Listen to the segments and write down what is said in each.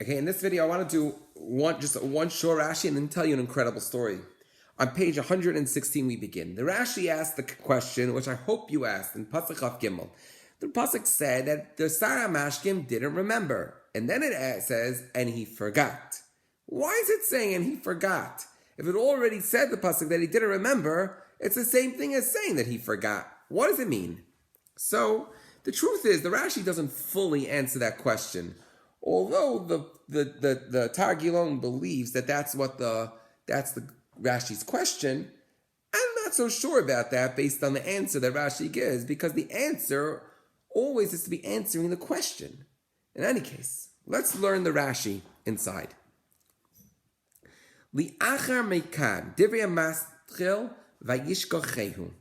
Okay, in this video, I want to do one short Rashi and then tell you an incredible story. On page 116, we begin. The Rashi asked the question, which I hope you asked, in Pasuk gimmel. The Pasuk said that the Sarah Mashkim didn't remember. And then it says, and he forgot. Why is it saying, and he forgot? If it already said, the Pasuk, that he didn't remember, it's the same thing as saying that he forgot. What does it mean? So, the truth is, the Rashi doesn't fully answer that question. Although the Targilon believes that that's the Rashi's question, I'm not so sure about that based on the answer that Rashi gives, because the answer always is to be answering the question. In any case, let's learn the Rashi inside. Li'achar mekan divrei maschil vayishkochehu.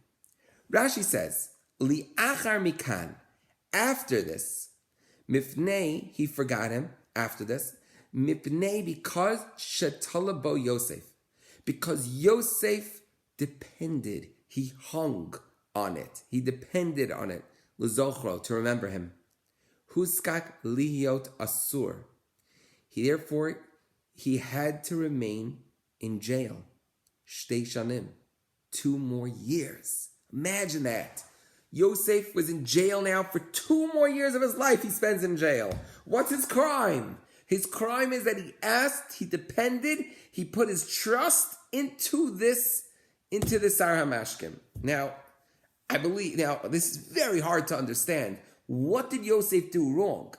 Rashi says, Li'achar mikan, after this, Mifnei, he forgot him after this. Mipnei, because Shetala bo Yosef. Because Yosef depended, he hung on it. He depended on it. L'zochro, to remember him. Huskak lihiot asur. Therefore, he had to remain in jail. Shtei shanim. 2 more years. Imagine that. Yosef was in jail now for 2 more years of his life. He spends in jail. What's his crime? His crime is that he asked, he depended, he put his trust into this Sarah Mashkim. Now, I believe, this is very hard to understand. What did Yosef do wrong?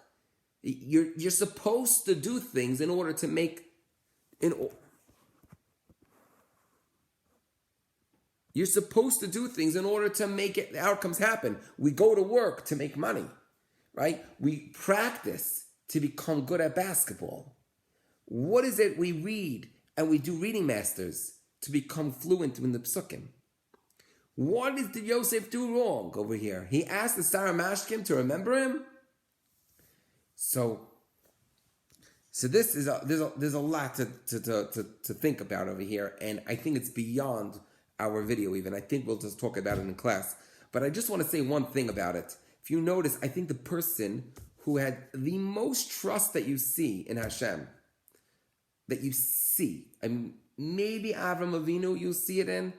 You're supposed to do things in order to make, You're supposed to do things in order to make the outcomes happen. We go to work to make money, right? We practice to become good at basketball. What is it we read and we do reading masters to become fluent in the psukim? What did Yosef do wrong over here? He asked the Sarah Mashkim to remember him. So this is there's a lot to think about over here, and I think it's beyond our video even. I think we'll just talk about it in class. But I just want to say one thing about it. If you notice, I think the person who had the most trust that you see in Hashem, I mean, maybe Avram Avinu you'll see it in.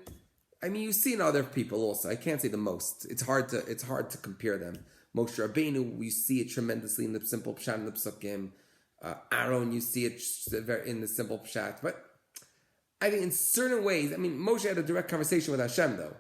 I mean, you see in other people also. I can't say the most. It's hard to compare them. Moshe Rabbeinu, we see it tremendously in the simple pshat and the psukim. Aaron, you see it in the simple pshat. But I think in certain ways, I mean, Moshe had a direct conversation with Hashem, though.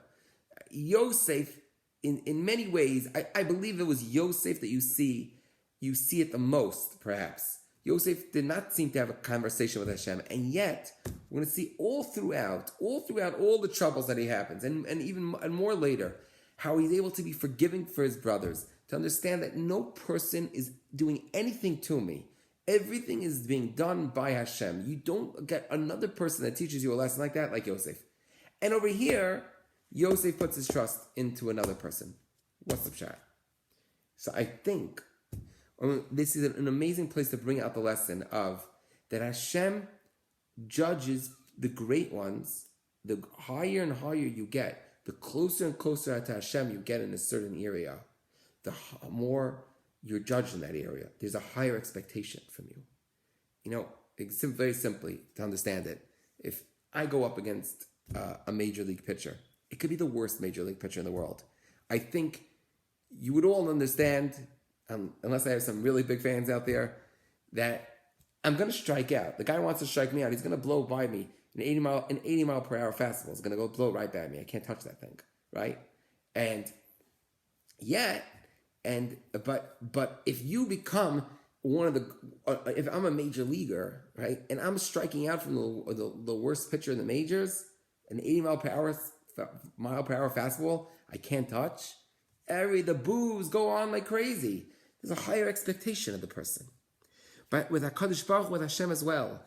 Yosef, in many ways, I believe it was Yosef that you see it the most, perhaps. Yosef did not seem to have a conversation with Hashem, and yet, we're going to see all throughout all the troubles that he happens, and more later, how he's able to be forgiving for his brothers, to understand that no person is doing anything to me. Everything is being done by Hashem. You don't get another person that teaches you a lesson like that, like Yosef. And over here, Yosef puts his trust into another person. What's the pshat? So I think this is an amazing place to bring out the lesson of that Hashem judges the great ones. The higher and higher you get, the closer and closer to Hashem you get in a certain area, the more you're judged in that area. There's a higher expectation from you. Very simply to understand it, if I go up against a major league pitcher, it could be the worst major league pitcher in the world. I think you would all understand, unless I have some really big fans out there, that I'm going to strike out. The guy wants to strike me out. He's going to blow by me. An 80 mile per hour fastball is going to go blow right by me. I can't touch that thing, right? But if you become one of if I'm a major leaguer, right, and I'm striking out from the worst pitcher in the majors, an 80 mile per hour fastball, I can't touch. The boos go on like crazy. There's a higher expectation of the person. But with HaKadosh Baruch Hu, with Hashem as well,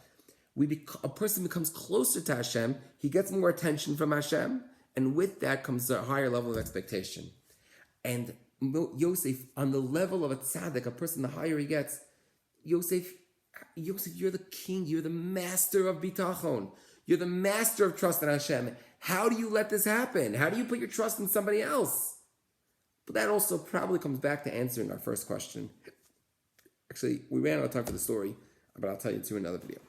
a person becomes closer to Hashem, he gets more attention from Hashem, and with that comes a higher level of expectation. And Yosef, on the level of a tzaddik, a person, the higher he gets, Yosef, you're the king, you're the master of bitachon, you're the master of trust in Hashem. How do you let this happen? How do you put your trust in somebody else? But that also probably comes back to answering our first question. Actually, we ran out of time for the story. but I'll tell you to another video.